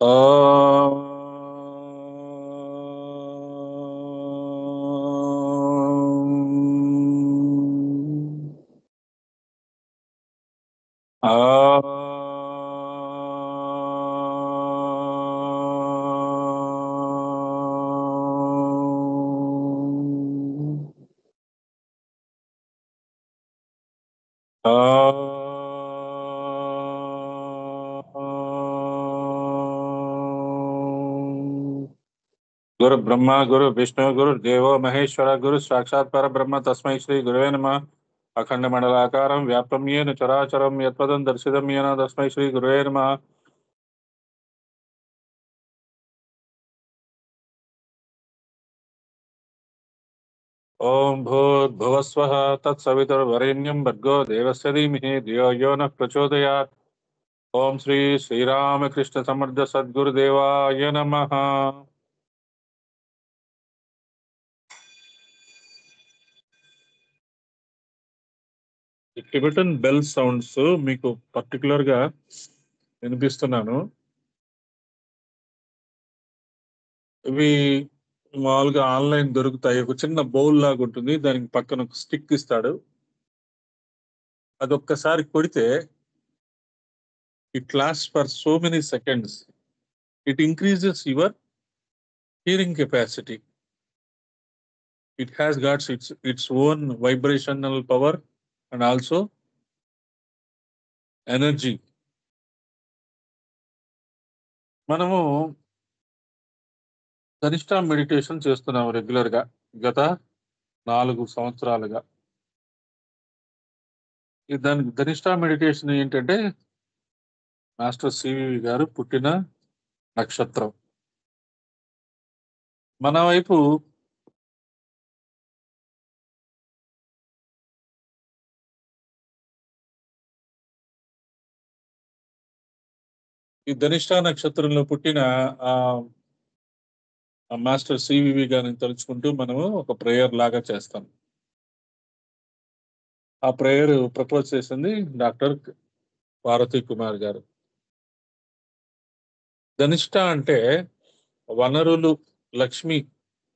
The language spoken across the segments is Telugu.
ఓం గురు బ్రహ్మ గురు విష్ణు గురు దేవో మహేశ్వర గురు సాక్షాత్ పరబ్రహ్మ తస్మై శ్రీ గురువే నమః అఖండ మండలాకారం వ్యాప్తం ఏన చరాచరం యత్పదం దర్శితం ఏన తస్మై శ్రీ గురువే నమః ఓం భూర్భువస్వః తత్సవితుర్వరేణ్యం భర్గో దేవస్య ధీమహి ధియో యో నః ప్రచోదయాత్ ఓం శ్రీ శ్రీరామకృష్ణ సమర్థ సద్గురుదేవాయ నమః. ఈ టిబెటన్ బెల్ సౌండ్స్ మీకు పర్టికులర్ గా వినిపిస్తున్నాను. ఇవి మామూలుగా ఆన్లైన్ దొరుకుతాయి. ఒక చిన్న బౌల్ లాగా ఉంటుంది, దానికి పక్కన ఒక స్టిక్ ఇస్తాడు. అది ఒక్కసారి కొడితే it last for so many seconds. It increases your hearing capacity. It has ghats its own vibrational power and also energy. మనము ధనిష్ట మెడిటేషన్ చేస్తున్నాము రెగ్యులర్ గా గత 4 సంవత్సరాలుగా. దానికి ధనిష్ట మెడిటేషన్ ఏంటంటే మాస్టర్ సివివి గారు పుట్టిన నక్షత్రం. మన వైపు ఈ ధనిష్ట నక్షత్రంలో పుట్టిన ఆ మాస్టర్ సివివి గారిని తలుచుకుంటూ మనము ఒక ప్రేయర్ లాగా చేస్తాం. ఆ ప్రేయర్ ప్రపోజ్ చేసింది డాక్టర్ పార్వతీ కుమార్ గారు. ధనిష్ట అంటే వనరులు, లక్ష్మి,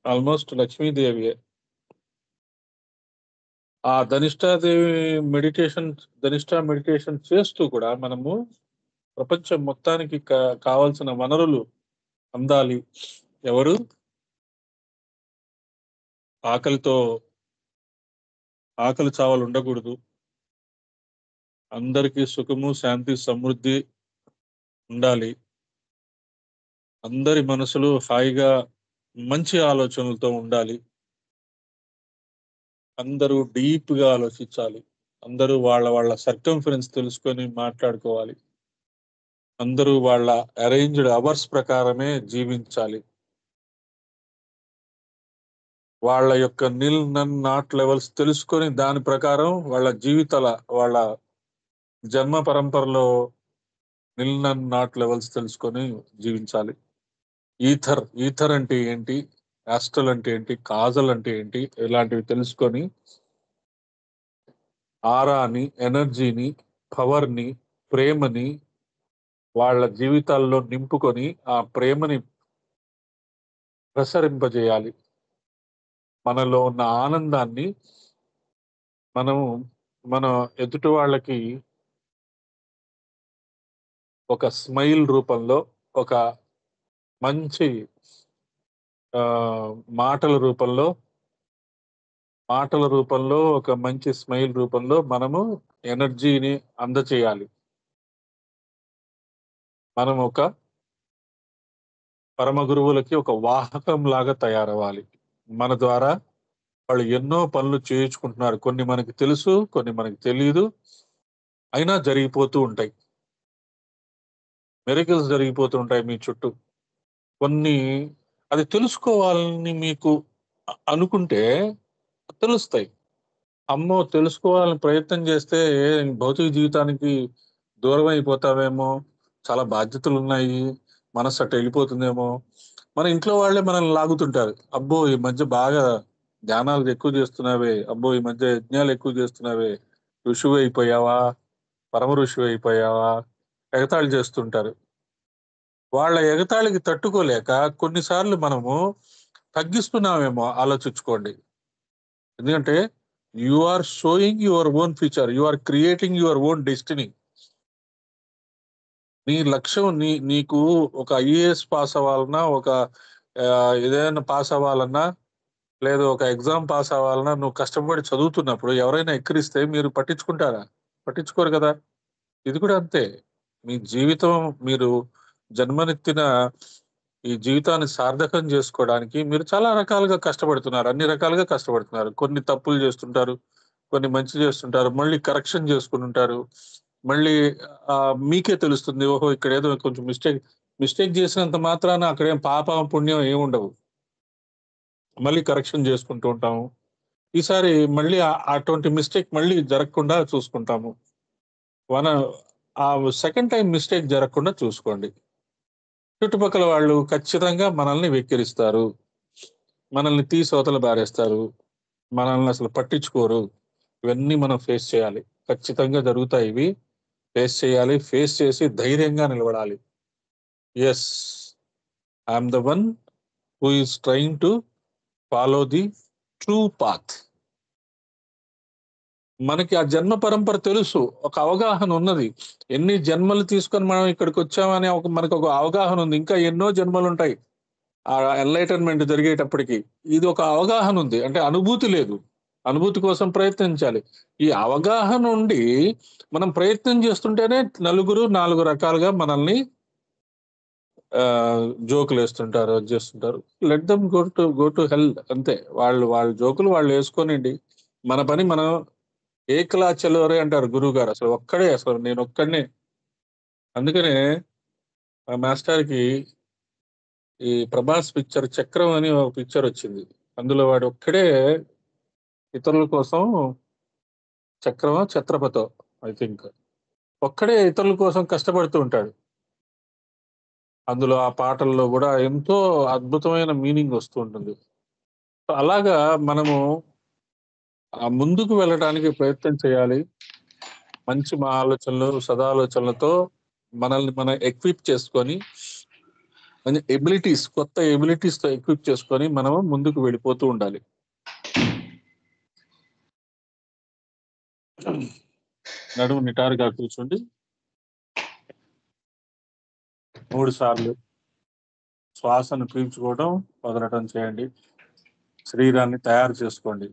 ఆల్మోస్ట్ లక్ష్మీదేవి. ఆ ధనిష్ట మెడిటేషన్ చేస్తూ కూడా మనము ప్రపంచం మొత్తానికి కావాల్సిన వనరులు అందాలి. ఎవరు ఆకలి చావలు ఉండకూడదు. అందరికీ సుఖము, శాంతి, సమృద్ధి ఉండాలి. అందరి మనసులు హాయిగా మంచి ఆలోచనలతో ఉండాలి. అందరూ డీప్ గా ఆలోచించాలి. అందరూ వాళ్ళ సర్కంఫరెన్స్ తెలుసుకొని మాట్లాడుకోవాలి. అందరూ వాళ్ళ అరేంజ్డ్ అవర్స్ ప్రకారమే జీవించాలి. వాళ్ళ యొక్క నిల్ నన్ నాట్ లెవెల్స్ తెలుసుకొని దాని ప్రకారం వాళ్ళ జన్మ పరంపరలో నిల్ నన్ నాట్ లెవెల్స్ తెలుసుకొని జీవించాలి. ఈథర్ అంటే ఏంటి, యాస్ట్రల్ అంటే ఏంటి, కాజల్ అంటే ఏంటి, ఇలాంటివి తెలుసుకొని ఆరాని, ఎనర్జీని, పవర్ని, ప్రేమని వాళ్ళ జీవితాల్లో నింపుకొని ఆ ప్రేమని ప్రసరింపజేయాలి. మనలో ఉన్న ఆనందాన్ని మనము మన ఎదుటి వాళ్ళకి ఒక స్మైల్ రూపంలో, ఒక మంచి ఆ, మాటల రూపంలో ఒక మంచి స్మైల్ రూపంలో మనము ఎనర్జీని అందచేయాలి. మనం ఒక పరమ గురువులకి ఒక వాహకం లాగా తయారవ్వాలి. మన ద్వారా వాళ్ళు ఎన్నో పనులు చేయించుకుంటున్నారు. కొన్ని మనకి తెలుసు, కొన్ని మనకి తెలియదు, అయినా జరిగిపోతూ ఉంటాయి. మెరికల్స్ జరిగిపోతూ ఉంటాయి మీ చుట్టూ. కొన్ని అది తెలుసుకోవాలని మీకు అనుకుంటే తెలుస్తాయి. అమ్మో, తెలుసుకోవాలని ప్రయత్నం చేస్తే భౌతిక జీవితానికి దూరం అయిపోతావేమో, చాలా బాధ్యతలు ఉన్నాయి, మనసు అటు వెళ్ళిపోతుందేమో. మన ఇంట్లో వాళ్ళే మనల్ని లాగుతుంటారు. అబ్బో ఈ మధ్య బాగా ధ్యానాలు ఎక్కువ చేస్తున్నావే, అబ్బో ఈ మధ్య యజ్ఞాలు ఎక్కువ చేస్తున్నావే, ఋషివి అయిపోయావా, పరమ ఋషివి అయిపోయావా, ఎగతాళి చేస్తుంటారు. వాళ్ళ ఎగతాళికి తట్టుకోలేక కొన్నిసార్లు మనము తగ్గిస్తున్నామేమో ఆలోచించుకోండి. ఎందుకంటే you are showing your own future, you are creating your own destiny. నీ లక్ష్యం నీకు ఒక ఐఏఎస్ పాస్ అవ్వాలన్నా, ఒక ఏదైనా పాస్ అవ్వాలన్నా, లేదు ఒక ఎగ్జామ్ పాస్ అవ్వాలన్నా నువ్వు కష్టపడి చదువుతున్నప్పుడు ఎవరైనా ఎక్కిరిస్తే మీరు పట్టించుకుంటారా? పట్టించుకోరు కదా. ఇది కూడా అంతే. మీ జీవితం, మీరు జన్మనెత్తిన ఈ జీవితాన్ని సార్థకం చేసుకోవడానికి మీరు చాలా రకాలుగా కష్టపడుతున్నారు, అన్ని రకాలుగా కష్టపడుతున్నారు. కొన్ని తప్పులు చేస్తుంటారు, కొన్ని మంచి చేస్తుంటారు, మళ్ళీ కరెక్షన్ చేసుకుని ఉంటారు. మళ్ళీ మీకే తెలుస్తుంది, ఓహో ఇక్కడ ఏదో కొంచెం మిస్టేక్ మిస్టేక్ చేసినంత మాత్రాన అక్కడేం పాపం పుణ్యం ఏమి ఉండవు. మళ్ళీ కరెక్షన్ చేసుకుంటూ ఉంటాము. ఈసారి మళ్ళీ అటువంటి మిస్టేక్ మళ్ళీ జరగకుండా చూసుకుంటాము. వన ఆ సెకండ్ టైం మిస్టేక్ జరగకుండా చూసుకోండి. చుట్టుపక్కల వాళ్ళు ఖచ్చితంగా మనల్ని వెక్కిరిస్తారు, మనల్ని తీసి అవతల బారేస్తారు, మనల్ని అసలు పట్టించుకోరు. ఇవన్నీ మనం ఫేస్ చేయాలి. ఖచ్చితంగా జరుగుతాయి ఇవి. ఫేస్ చేయాలి. ఫేస్ చేసి ధైర్యంగా నిలబడాలి. Yes, I'm the one who is trying to follow the true path. మనకి ఆ జన్మ పరంపర తెలుసు, ఒక అవగాహన ఉన్నది. ఎన్ని జన్మలు తీసుకొని మనం ఇక్కడికి వచ్చామనే మనకు ఒక అవగాహన ఉంది. ఇంకా ఎన్నో జన్మలు ఉంటాయి ఆ ఎన్లైటన్మెంట్ జరిగేటప్పటికి. ఇది ఒక అవగాహన ఉంది, అంటే అనుభూతి లేదు. అనుభూతి కోసం ప్రయత్నించాలి. ఈ అవగాహన ఉండి మనం ప్రయత్నం చేస్తుంటేనే నలుగురు నాలుగు రకాలుగా మనల్ని జోకులు వేస్తుంటారు, అది చేస్తుంటారు. Let them go to hell. అంతే, వాళ్ళ జోకులు వాళ్ళు వేసుకోనండి. మన పని మనం. ఏకలా చెలోరే అంటారు గురువు గారు. అసలు ఒక్కడే, అసలు నేను ఒక్కడనే. అందుకనే ఆ మాస్టర్ కి ఈ ప్రభాస్ పిక్చర్ చక్రం అని ఒక పిక్చర్ వచ్చింది. అందులో వాడు ఒక్కడే ఇతరుల కోసం, చక్రమో ఛత్రపతో ఐ థింక్, ఒక్కడే ఇతరుల కోసం కష్టపడుతూ ఉంటాడు. అందులో ఆ పాటల్లో కూడా ఎంతో అద్భుతమైన మీనింగ్ వస్తూ ఉంటుంది. సో అలాగా మనము ఆ ముందుకు వెళ్ళడానికి ప్రయత్నం చేయాలి. మంచి మా ఆలోచనలు, సదాలోచనలతో మనల్ని మనం ఎక్విప్ చేసుకొని, ఎబిలిటీస్, కొత్త ఎబిలిటీస్ తో ఎక్విప్ చేసుకొని మనం ముందుకు వెళ్ళిపోతూ ఉండాలి. నడుము నిటారుగా కూర్చోండి. 3 సార్లు శ్వాసను పీల్చుకోవడం, వదలటం చేయండి. శరీరాన్ని తయారు చేసుకోండి.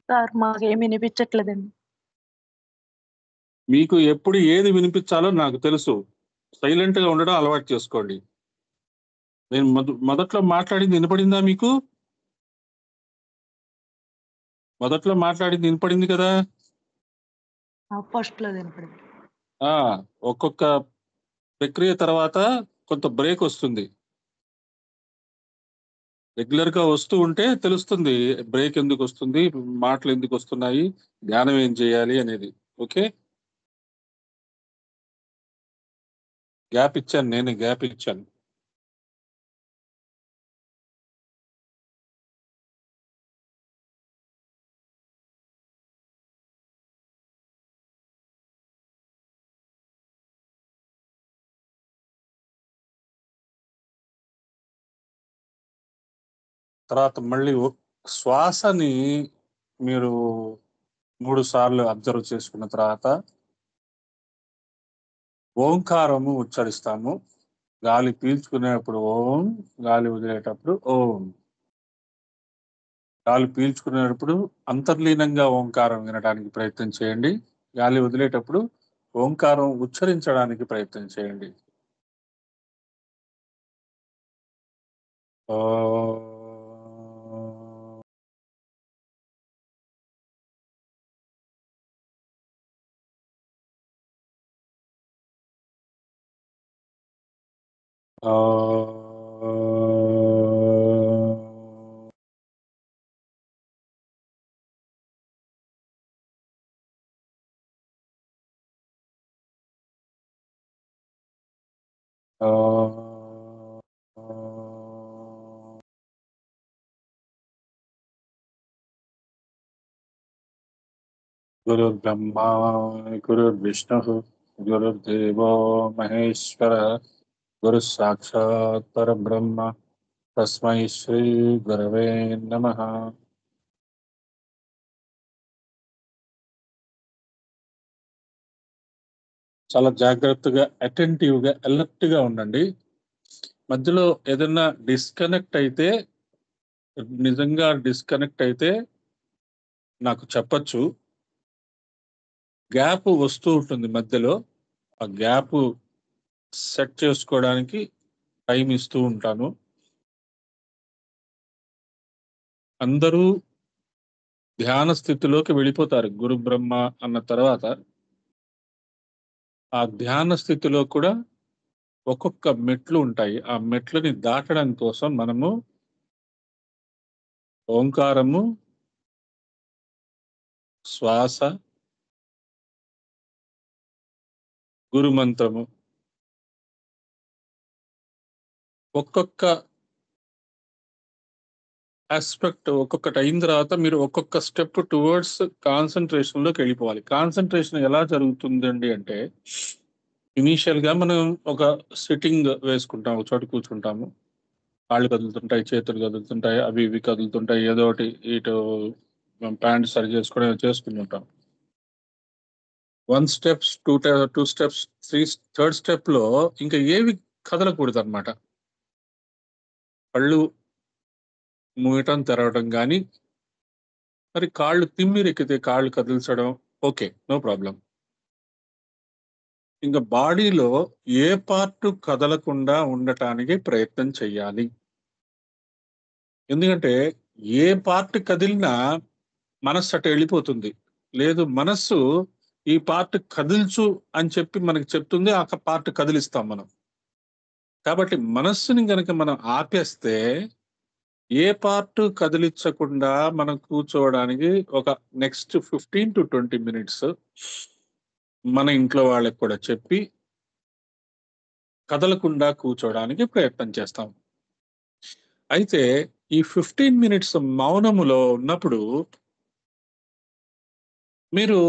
సార్ మాకేం వినిపించట్లేదండి. మీకు ఎప్పుడు ఏది వినిపించాలో నాకు తెలుసు. సైలెంట్ గా ఉండడం అలవాటు చేసుకోండి. నేను మొదట్లో మాట్లాడింది వినపడిందా మీకు? మొదట్లో మాట్లాడింది వినపడింది కదా. ఫస్ట్ లో వినపడింది. ఒక్కొక్క ప్రక్రియ తర్వాత కొంత బ్రేక్ వస్తుంది. రెగ్యులర్ గా వస్తూ ఉంటే తెలుస్తుంది బ్రేక్ ఎందుకు వస్తుంది, మాటలు ఎందుకు వస్తున్నాయి, ధ్యానం ఏం చేయాలి అనేది. ఓకే, గ్యాప్ ఇచ్చాను, నేను గ్యాప్ ఇచ్చాను. తర్వాత మళ్ళీ శ్వాసని మీరు 3 సార్లు అబ్జర్వ్ చేసుకున్న తర్వాత ఓంకారము ఉచ్చరిస్తాము. గాలి పీల్చుకునేటప్పుడు ఓం, గాలి వదిలేటప్పుడు ఓం. గాలి పీల్చుకునేటప్పుడు అంతర్లీనంగా ఓంకారం వినడానికి ప్రయత్నం చేయండి. గాలి వదిలేటప్పుడు ఓంకారం ఉచ్చరించడానికి ప్రయత్నం చేయండి. ఓ గురుర్బ్రహ్మా గురుర్విష్ణుః గురుర్దేవో మహేశ్వరः గురుః సాక్షాత్ పరబ్రహ్మ తస్మై శ్రీ గురవే నమః. చాలా జాగ్రత్తగా, అటెంటివ్ గా, అలర్ట్ గా ఉండండి. మధ్యలో ఏదైనా డిస్కనెక్ట్ అయితే, నిజంగా డిస్కనెక్ట్ అయితే నాకు చెప్పచ్చు. గ్యాప్ వస్తూ ఉంటుంది మధ్యలో. ఆ గ్యాప్ సెట్ చేసుకోవడానికి టైం ఇస్తూ ఉంటాను. అందరూ ధ్యాన స్థితిలోకి వెళ్ళిపోతారు గురు బ్రహ్మ అన్న తర్వాత. ఆ ధ్యాన స్థితిలో కూడా ఒక్కొక్క మెట్లు ఉంటాయి. ఆ మెట్లని దాటడం కోసం మనము ఓంకారము, శ్వాస, గురు మంత్రము, ఒక్కొక్క ఆస్పెక్ట్ ఒక్కొక్కటి అయిన తర్వాత మీరు ఒక్కొక్క స్టెప్ టువర్డ్స్ కాన్సన్ట్రేషన్ లోకి వెళ్ళిపోవాలి. కాన్సన్ట్రేషన్ ఎలా జరుగుతుందండి అంటే, ఇనీషియల్ గా మనం ఒక సిట్టింగ్ వేసుకుంటాం, ఒక చోట కూర్చుంటాము. కాళ్ళు కదులుతుంటాయి, చేతులు కదులుతుంటాయి, అవి ఇవి కదులుతుంటాయి, ఏదో ఒకటి ఇటు ప్యాంట్ సరి చేసుకోవడం చేసుకుంటుంటాం. 1 స్టెప్స్, 2 స్టెప్స్, 3 స్టెప్ లో ఇంకా ఏవి కదలకూడదు అనమాట. కళ్ళు మూయటం తెరవడం కానీ, మరి కాళ్ళు తిమ్మిరెక్కితే కాళ్ళు కదిల్చడం, ఓకే, నో ప్రాబ్లం. ఇంకా బాడీలో ఏ పార్ట్ కదలకుండా ఉండటానికి ప్రయత్నం చేయాలి. ఎందుకంటే ఏ పార్ట్ కదిలినా మనస్సు అటు వెళ్ళిపోతుంది. లేదు, మనస్సు ఈ పార్ట్ కదిల్చు అని చెప్పి మనకి చెప్తుంది, ఆ పార్ట్ కదిలిస్తాం మనం. కాబట్టి మనస్సుని గనక మనం ఆపేస్తే ఏ పార్ట్ కదిలించకుండా మనం కూర్చోవడానికి ఒక నెక్స్ట్ 15 to 20 మినిట్స్ మన ఇంట్లో వాళ్ళకి కూడా చెప్పి కదలకుండా కూర్చోవడానికి ప్రయత్నం చేస్తాం. అయితే ఈ 15 మినిట్స్ మౌనములో ఉన్నప్పుడు మీరు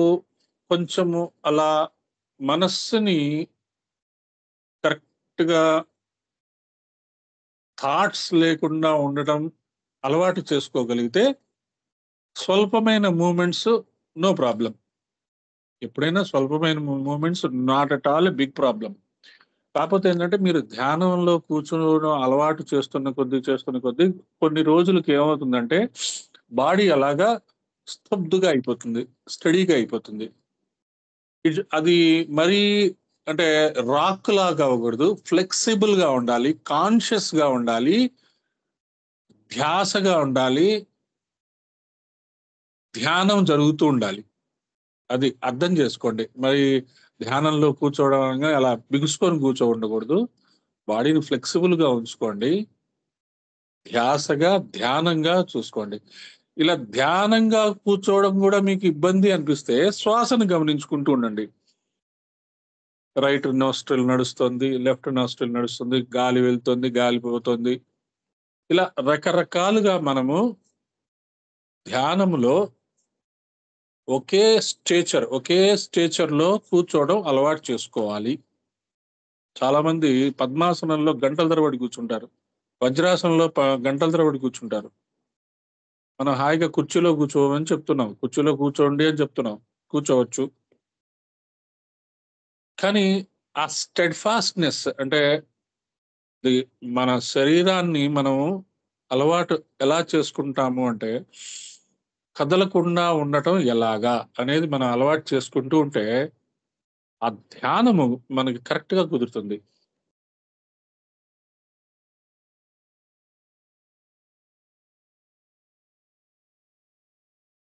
కొంచెము అలా మనస్సుని కరెక్ట్‌గా థాట్స్ లేకుండా ఉండటం అలవాటు చేసుకోగలిగితే స్వల్పమైన మూవ్‌మెంట్స్ నో ప్రాబ్లమ్. ఎప్పుడైనా స్వల్పమైన movements not at all a big problem. కాకపోతే ఏంటంటే మీరు ధ్యానంలో కూర్చోవడం అలవాటు చేస్తున్న కొద్దీ కొన్ని రోజులకి ఏమవుతుందంటే బాడీ అలాగా స్తబ్దుగా అయిపోతుంది. స్టడీగా అయిపోతుంది. అది మరీ అంటే రాక్ లాగా అవ్వకూడదు. ఫ్లెక్సిబుల్ గా ఉండాలి. కాన్షియస్ గా ఉండాలి. ధ్యాసగా ఉండాలి. ధ్యానం జరుగుతూ ఉండాలి. అది అర్థం చేసుకోండి. మరి ధ్యానంలో కూర్చోవడం అనగానే అలా బిగుసుకొని ఉండకూడదు. బాడీని ఫ్లెక్సిబుల్ గా ఉంచుకోండి. ధ్యాసగా, ధ్యానంగా చూసుకోండి. ఇలా ధ్యానంగా కూర్చోవడం కూడా మీకు ఇబ్బంది అనిపిస్తే శ్వాసను గమనించుకుంటూ ఉండండి. రైట్ నోస్ట్రిల్ నడుస్తుంది, లెఫ్ట్ నోస్ట్రిల్ నడుస్తుంది, గాలి వెళ్తుంది, గాలి పోతుంది. ఇలా రకరకాలుగా మనము ధ్యానములో ఒకే స్టేచర్ లో కూర్చోవడం అలవాటు చేసుకోవాలి. చాలా మంది పద్మాసనంలో గంటల తరబడి కూర్చుంటారు. వజ్రాసనంలో గంటల తరబడి కూర్చుంటారు. మనం హాయిగా కుర్చీలో కూర్చోమని చెప్తున్నాం. కుర్చీలో కూర్చోండి అని చెప్తున్నాం. కూర్చోవచ్చు. కానీ ఆ స్టెడ్ ఫాస్ట్‌నెస్ అంటే మన శరీరాన్ని మనం అలవాటు ఎలా చేసుకుంటాము అంటే కదలకుండా ఉండటం ఎలాగా అనేది మనం అలవాటు చేసుకుంటూ ఉంటే ఆ ధ్యానము మనకి కరెక్ట్ గా కుదురుతుంది.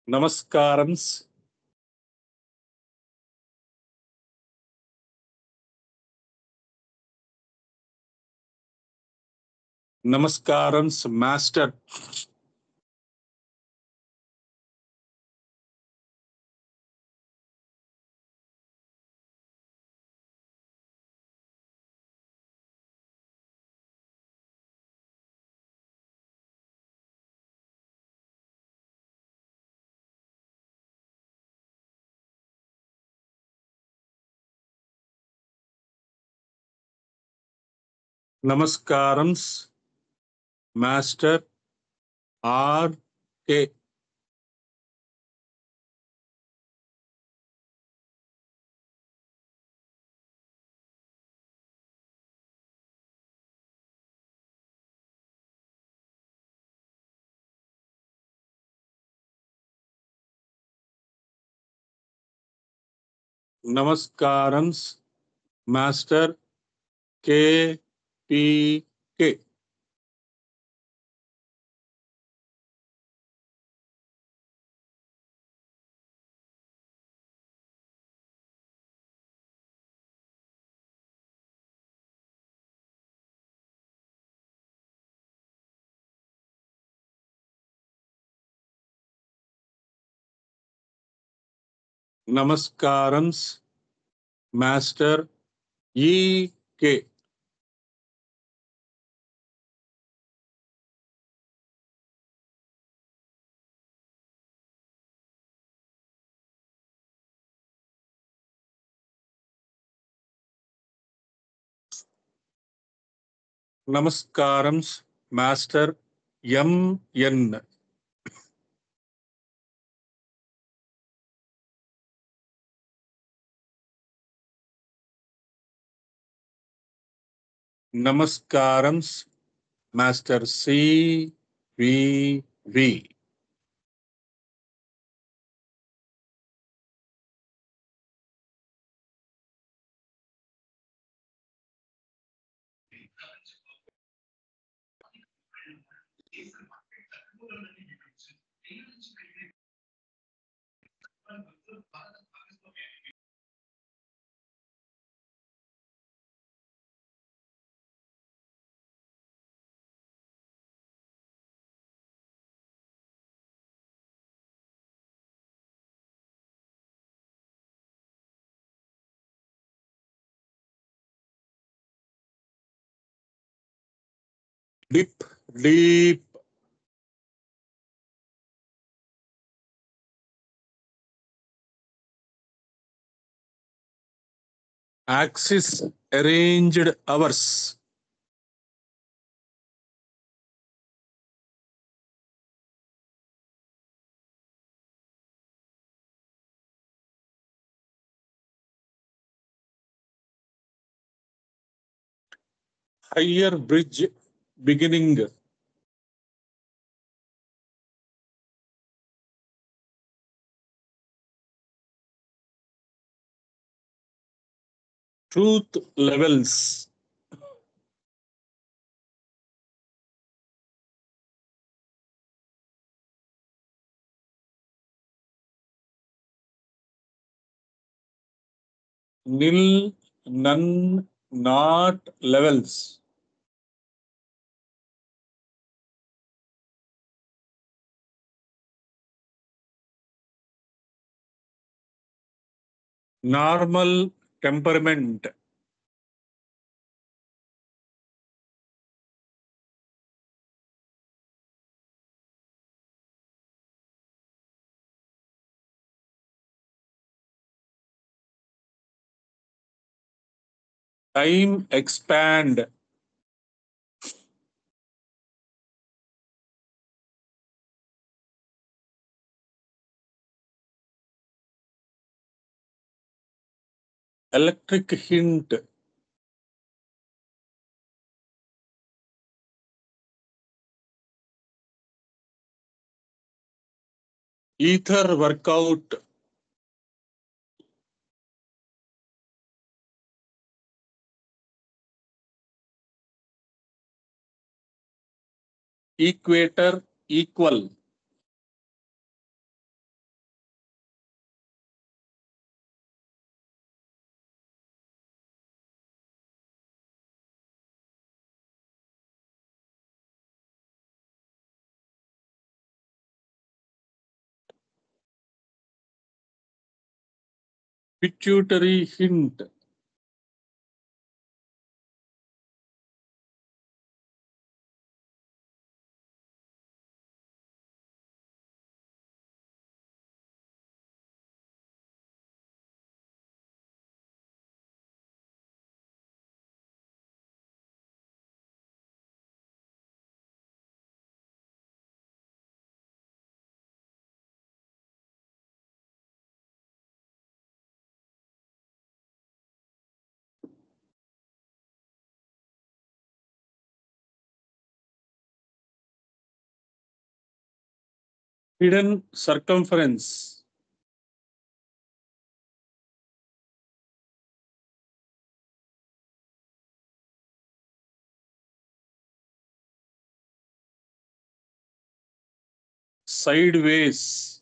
నమస్కారం నమస్కారం మాస్టర్. నమస్కారం మాస్టర్ ఆర్ కే. నమస్కారం మాస్టర్ కే పి కే. నమస్కారం మాస్టర్ ఈ కే. నమస్కారం మాస్టర్ ఎంఎన్. నమస్కారం master CVV. Deep deep axis arranged hours. Higher bridge beginning. Truth levels. Nil none not levels. Normal temperament. Time expand. Electric hint. Ether workout. Equator equal. Pituitary hint. Hidden circumference. Sideways.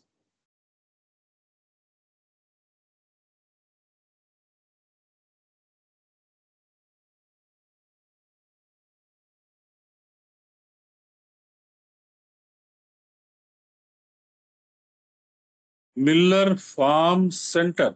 Miller Farm Center.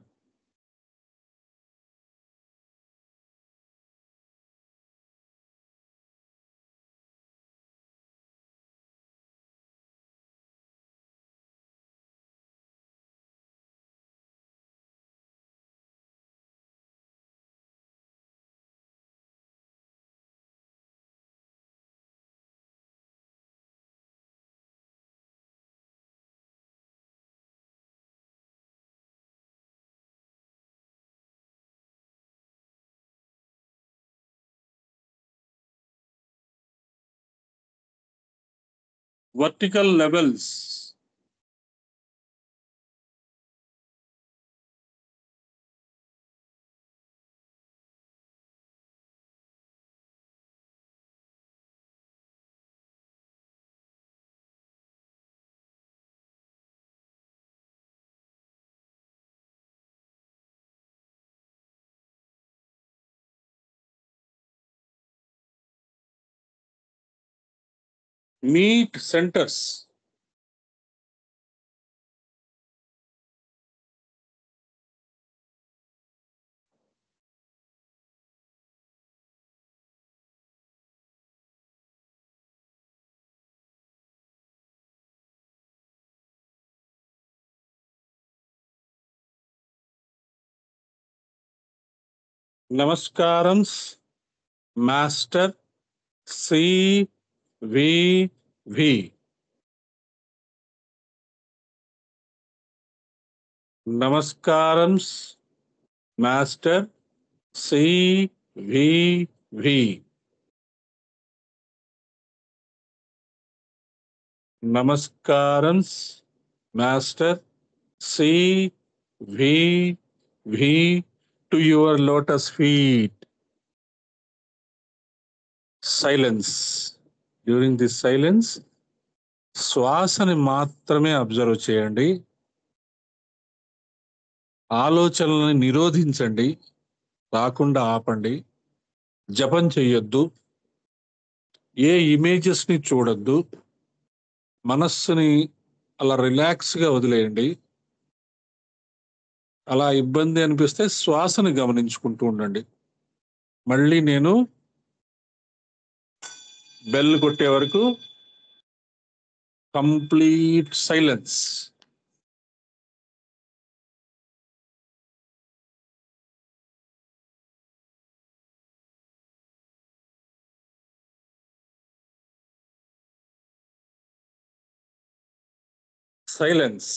Vertical levels. Meat centers. Namaskarams, Master CVV. Namaskarams, Master CVV. Namaskarams, Master CVV to your lotus feet. Silence. During this silence, శ్వాసని మాత్రమే అబ్జర్వ్ చేయండి. ఆలోచనల్ని నిరోధించండి, రాకుండా ఆపండి. జపం చెయ్యొద్దు, ఏ ఇమేజెస్ ని చూడొద్దు. మనస్సుని అలా రిలాక్స్ గా వదిలేయండి. అలా ఇబ్బంది అనిపిస్తే శ్వాసని గమనించుకుంటూ ఉండండి. మళ్ళీ నేను బెల్ కొట్టే వరకు కంప్లీట్ సైలెన్స్. సైలెన్స్.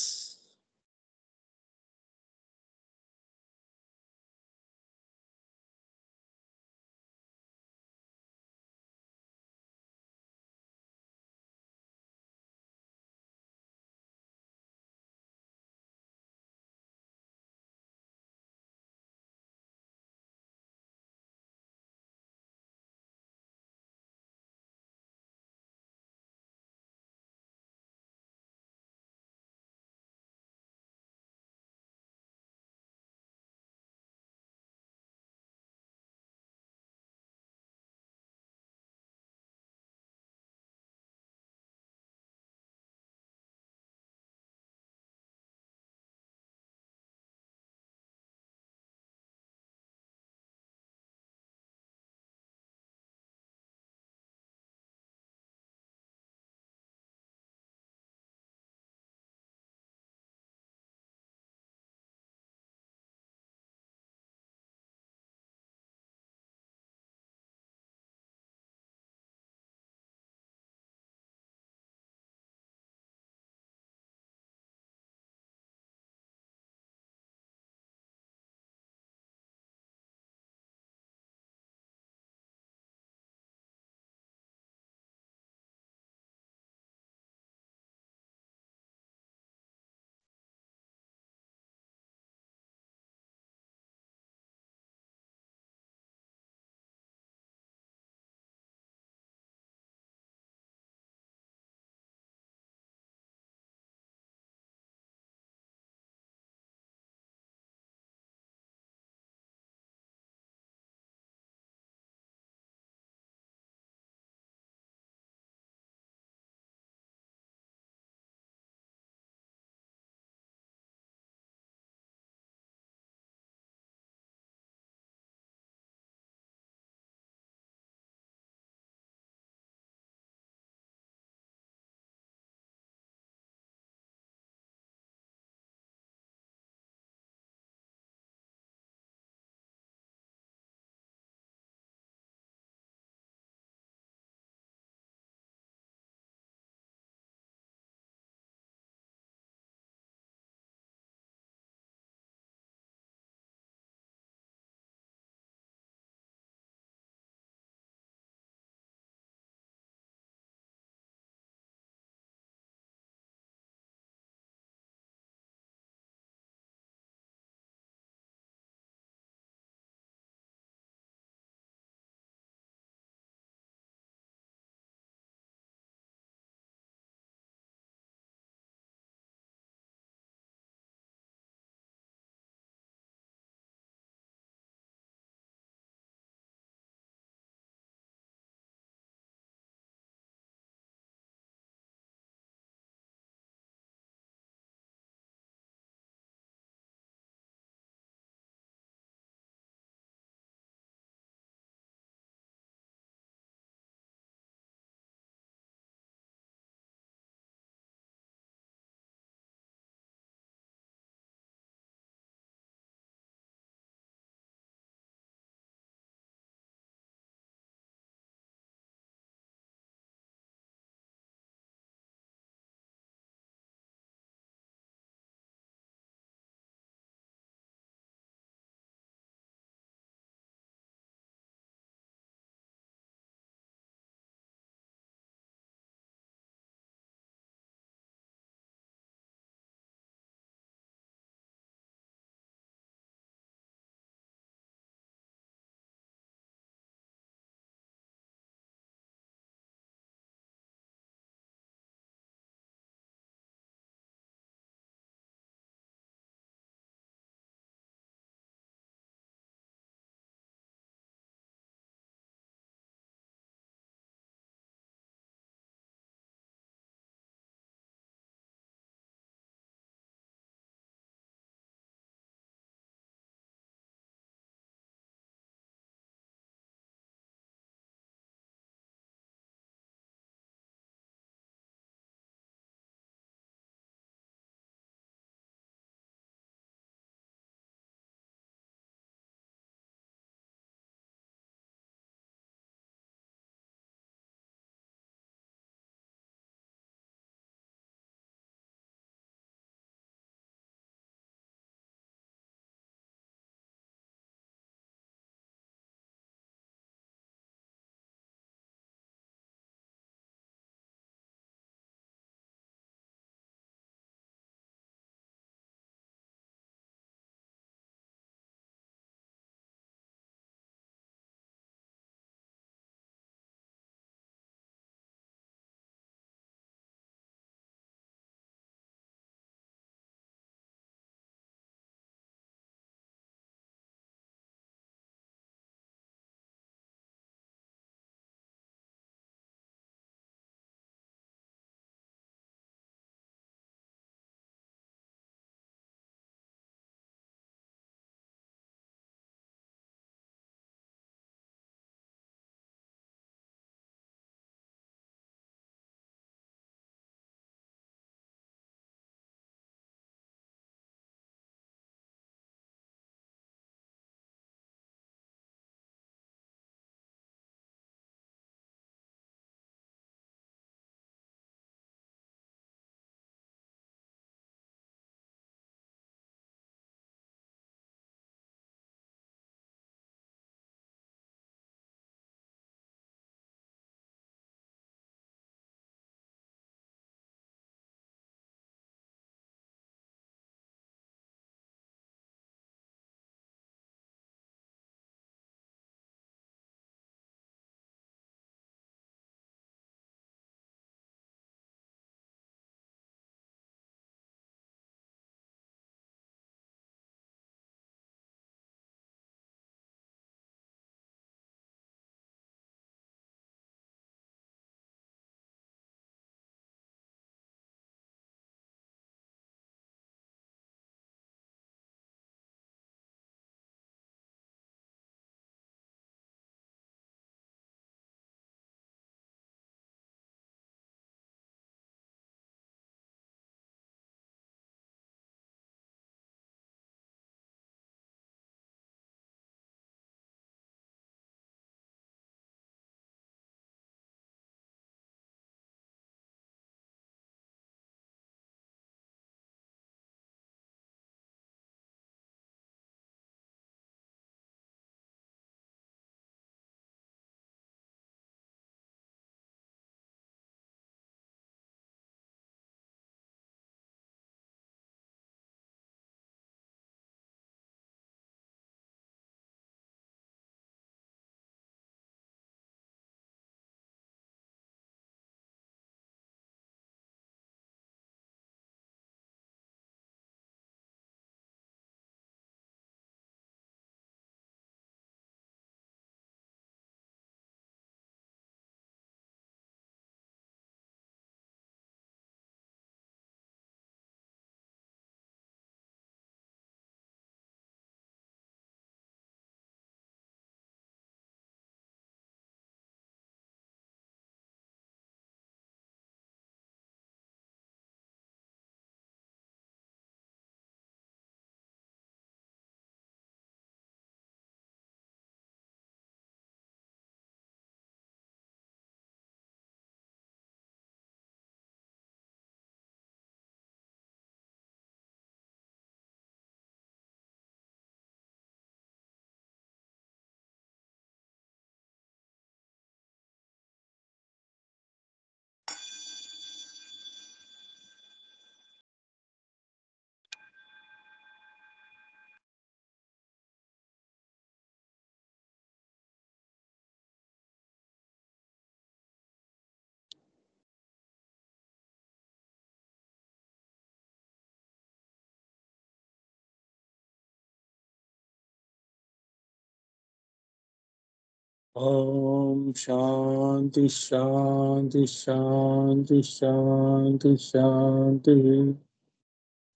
ఓం శాంతి శాంతి శాంతి శాంతి శాంతి.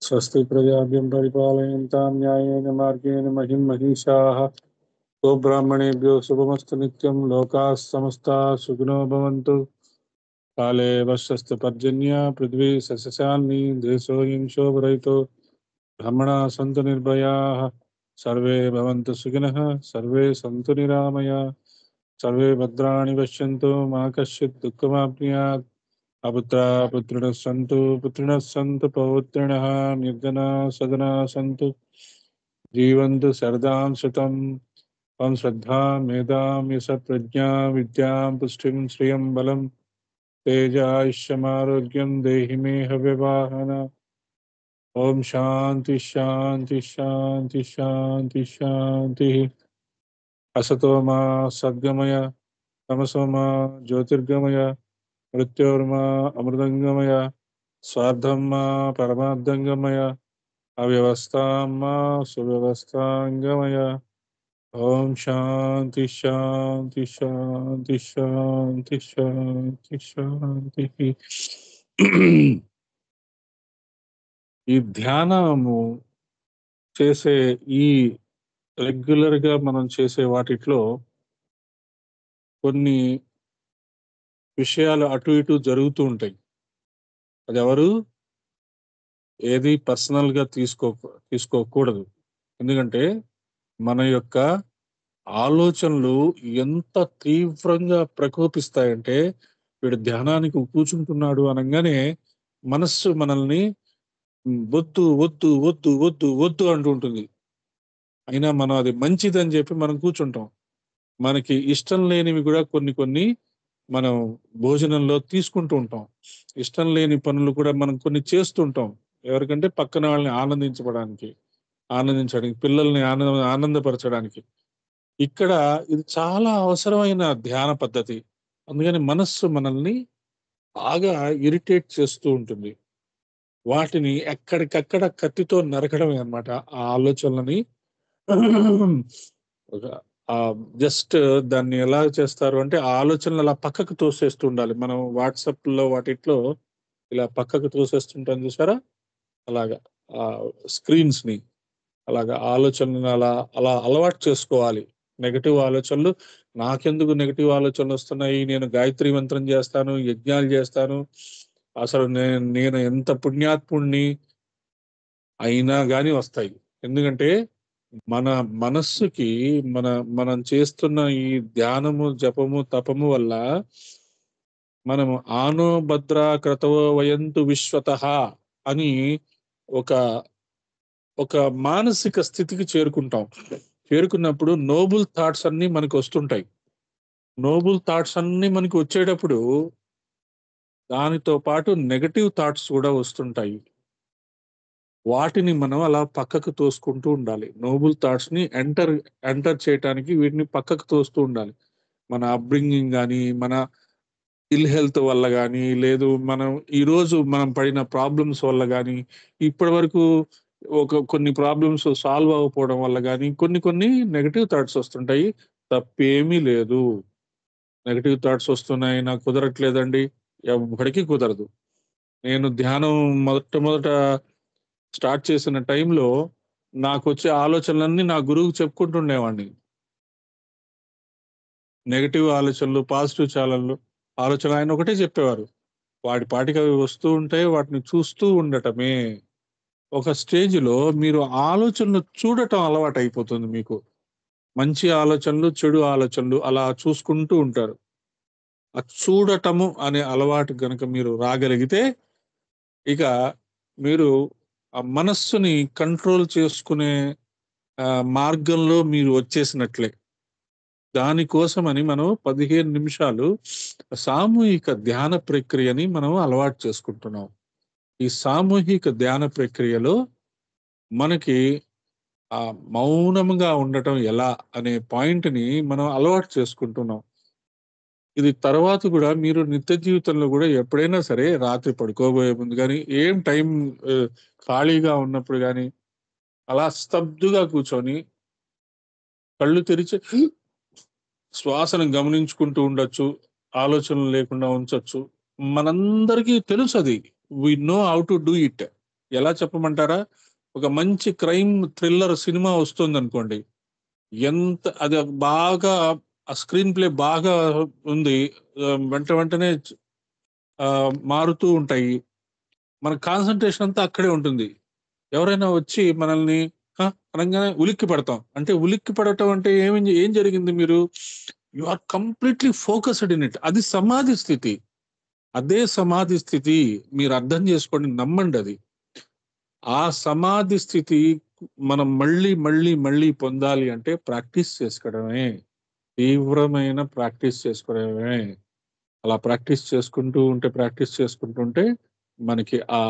స్వస్తి ప్రజాభ్యం పరిపాలయంతాం న్యాయేన మార్గేణ మహిం మహిషాః. గోబ్రాహ్మణేభ్యో శుభమస్తు నిత్యం. లోకాః సమస్తాః సుఖినో భవంతు. కాలే వర్షస్తు పర్జన్య పృథ్వీ సస్యశాలినీ దేశోऽयं శోభరహితో బ్రాహ్మణాः సంతు నిర్భయాः. సర్వే భవంతు సుఖినః సర్వే సంతు నిరామయాః. సర్వే భద్రాణి పశ్యంతు మా కశ్చిత్ దుఃఖమాప్నుయాత్. అపుత్రాः పుత్రిణः సంతు పౌత్రిణः నిర్ధనాः సదనాः సంతు. జీవంతు శరదాం శతం. త్వం శ్రద్ధాం మేధాం యశ ప్రజ్ఞా విద్యాం పుష్టిం శ్రియం బలం తేజాయుష్యమారోగ్యం దేహి మే హవ్యవాహన. ఓం శాంతి శాంతి శాంతి శాంతి శాంతి. అసతో మా సద్గమయ తమసో మా జ్యోతిర్గమయ మృత్యోర్మా అమృతంగమయ స్వార్థం మా పరమార్థంగమయ అవ్యవస్థాం మా సువ్యవస్థాంగమయ. ఓం శాంతి శాంతి శాంతి శాంతి శాంతి శాంతి. ఈ ధ్యానము చేసే ఈ రెగ్యులర్ గా మనం చేసే వాటిలో కొన్ని విషయాలు అటు ఇటు జరుగుతూ ఉంటాయి. అది ఎవరు ఏది పర్సనల్ గా తీసుకోకూడదు. ఎందుకంటే మన యొక్క ఆలోచనలు ఎంత తీవ్రంగా ప్రకోపిస్తాయంటే, వీడు ధ్యానానికి కూర్చుంటున్నాడు అనగానే మనస్సు మనల్ని వద్దు వద్దు వద్దు వద్దు వద్దు అంటూ ఉంటుంది. అయినా మనం అది మంచిదని చెప్పి మనం కూర్చుంటాం. మనకి ఇష్టం లేనివి కూడా కొన్ని కొన్ని మనం భోజనంలో తీసుకుంటూ ఉంటాం. ఇష్టం లేని పనులు కూడా మనం కొన్ని చేస్తుంటాం. ఎవరికంటే పక్కన వాళ్ళని ఆనందించడానికి, పిల్లల్ని ఆనందపరచడానికి. ఇక్కడ ఇది చాలా అవసరమైన ధ్యాన పద్ధతి. అందుకని మనస్సు మనల్ని బాగా ఇరిటేట్ చేస్తూ ఉంటుంది. వాటిని ఎక్కడికక్కడ కత్తితో నరకడమే అన్నమాట ఆ ఆలోచనలని. జస్ట్ దాన్ని ఎలా చేస్తారు అంటే, ఆ ఆలోచనలు అలా పక్కకు తోసేస్తూ ఉండాలి. మనం వాట్సాప్ లో వాటిట్లో ఇలా పక్కకు తోసేస్తుంటాం చూసారా, అలాగా ఆ స్క్రీన్స్ ని అలాగా ఆలోచనలు అలా అలా అలవాటు చేసుకోవాలి. నెగటివ్ ఆలోచనలు, నాకెందుకు నెగటివ్ ఆలోచనలు వస్తున్నాయి, నేను గాయత్రి మంత్రం చేస్తాను, యజ్ఞాలు చేస్తాను, అసలు నేను ఎంత పుణ్యాత్ముణ్ణి అయినా కానీ వస్తాయి. ఎందుకంటే మన మనస్సుకి మనం చేస్తున్న ఈ ధ్యానము జపము తపము వల్ల మనము ఆనో భద్ర క్రతవో వయంతు విశ్వతః అని ఒక ఒక మానసిక స్థితికి చేరుకున్నప్పుడు నోబుల్ థాట్స్ అన్ని మనకు వస్తుంటాయి. నోబుల్ థాట్స్ అన్ని మనకి వచ్చేటప్పుడు దానితో పాటు నెగటివ్ థాట్స్ కూడా వస్తుంటాయి. వాటిని మనం అలా పక్కకు తోసుకుంటూ ఉండాలి. నోబుల్ థాట్స్ ని ఎంటర్ చేయటానికి వీటిని పక్కకు తోస్తూ ఉండాలి. మన అప్బ్రింగింగ్ కానీ, మన ఇల్ హెల్త్ వల్ల కానీ, లేదు మనం పడిన ప్రాబ్లమ్స్ వల్ల కానీ, ఇప్పటి వరకు కొన్ని ప్రాబ్లమ్స్ సాల్వ్ అవ్వకపోవడం వల్ల కానీ కొన్ని కొన్ని నెగటివ్ థాట్స్ వస్తుంటాయి. తప్పేమీ లేదు. నెగటివ్ థాట్స్ వస్తున్నాయి, నాకు కుదరట్లేదండి, ఎవ్వడికి కుదరదు. నేను ధ్యానం మొదట స్టార్ట్ చేసిన టైంలో నాకు వచ్చే ఆలోచనలన్నీ నా గురువుకు చెప్పుకుంటుండేవాడిని. నెగటివ్ ఆలోచనలు, పాజిటివ్ ఆలోచనలు ఆయన ఒకటే చెప్పేవారు, వాటి పాటికి అవి వస్తూ ఉంటాయి, వాటిని చూస్తూ ఉండటమే. ఒక స్టేజ్లో మీరు ఆలోచనలు చూడటం అలవాటు అయిపోతుంది మీకు. మంచి ఆలోచనలు, చెడు ఆలోచనలు అలా చూసుకుంటూ ఉంటారు. ఆ చూడటము అనే అలవాటు కనుక మీరు రాగలిగితే, ఇక మీరు ఆ మనస్సుని కంట్రోల్ చేసుకునే మార్గంలో మీరు వచ్చేసినట్లే. దానికోసమని మనం 15 నిమిషాలు సామూహిక ధ్యాన ప్రక్రియని మనం అలవాటు చేసుకుంటున్నాం. ఈ సామూహిక ధ్యాన ప్రక్రియలో మనకి ఆ మౌనంగా ఉండటం ఎలా అనే పాయింట్ని మనం అలవాటు చేసుకుంటున్నాం. ఇది తర్వాత కూడా మీరు నిత్య జీవితంలో కూడా ఎప్పుడైనా సరే రాత్రి పడుకోబోయే ముందు కానీ, ఏం టైం ఖాళీగా ఉన్నప్పుడు కానీ, అలా స్తబ్దుగా కూర్చొని కళ్ళు తెరిచి శ్వాసను గమనించుకుంటూ ఉండొచ్చు, ఆలోచనలు లేకుండా ఉంచొచ్చు. మనందరికీ తెలుసు అది. We know how to do it. ఎలా చెప్పమంటారా? ఒక మంచి క్రైమ్ థ్రిల్లర్ సినిమా వస్తుంది అనుకోండి, ఎంత అది బాగా ఆ స్క్రీన్ ప్లే బాగా ఉంది, వెంటనే మారుతూ ఉంటాయి. మన కాన్సన్ట్రేషన్ అంతా అక్కడే ఉంటుంది. ఎవరైనా వచ్చి మనల్ని "హ?" అనగానే ఉలిక్కి పడతాం. అంటే ఉలిక్కి పడటం అంటే ఏం జరిగింది? మీరు you are completely focused in it. అది సమాధి స్థితి. అదే సమాధి స్థితి. మీరు అర్థం చేసుకోండి, నమ్మండి అది. ఆ సమాధి స్థితి మనం మళ్ళీ మళ్ళీ మళ్ళీ పొందాలి అంటే ప్రాక్టీస్ చేసుకోవడమే. తీవ్రమైన ప్రాక్టీస్ చేసుకోవడమే. అలా ప్రాక్టీస్ చేసుకుంటూ ఉంటే మనకి ఆ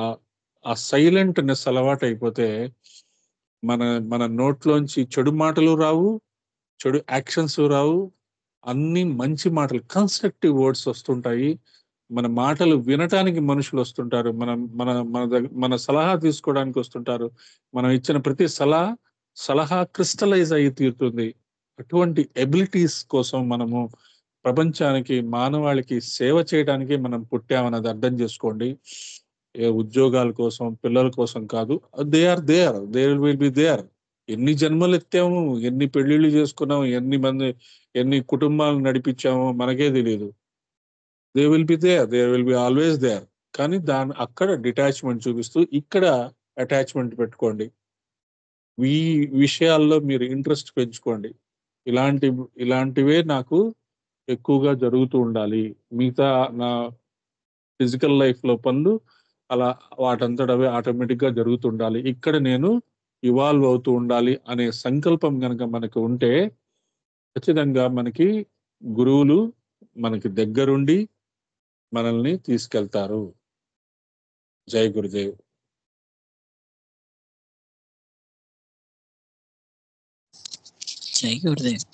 సైలెంట్‌నెస్ అలవాటైపోతే మన మన నోట్లోంచి చెడు మాటలు రావు, చెడు యాక్షన్స్ రావు. అన్నీ మంచి మాటలు, కన్‌స్ట్రక్టివ్ వర్డ్స్ వస్తుంటాయి. మన మాటలు వినటానికి మనుషులొస్తుంటారు. మనం మన మన మన సలహా తీసుకోవడానికి వస్తుంటారు. మనం ఇచ్చిన ప్రతి సలహా క్రిస్టలైజ్ అయ్యి తీరుతుంది. అటువంటి ఎబిలిటీస్ కోసం మనము ప్రపంచానికి, మానవాళికి సేవ చేయడానికి మనం పుట్టామన్నది అర్థం చేసుకోండి. ఏ ఉద్యోగాల కోసం, పిల్లల కోసం కాదు. They are there. They will be there. ఎన్ని జన్మలెత్తాము, ఎన్ని పెళ్ళిళ్ళు చేసుకున్నాము, ఎన్ని కుటుంబాలను నడిపించామో మనకే తెలీదు. They will be there. They will be always there. కానీ అక్కడ డిటాచ్‌మెంట్ చూపిస్తూ, ఇక్కడ అటాచ్‌మెంట్ పెట్టుకోండి. ఈ విషయాల్లో మీరు ఇంట్రెస్ట్ పెంచుకోండి. ఇలాంటి ఇలాంటివే నాకు ఎక్కువగా జరుగుతూ ఉండాలి. మిగతా నా ఫిజికల్ లైఫ్‌లో పనులు అలా వాటంతట అవే ఆటోమేటిక్‌గా జరుగుతుండాలి. ఇక్కడ నేను ఇవాల్వ్ అవుతూ ఉండాలి అనే సంకల్పం గనక మనకు ఉంటే, ఖచ్చితంగా మనకి గురువులు మనకి దగ్గరుండి మనల్ని తీసుకెళ్తారు. జై గురుదేవ్. జై గురుదేవ్.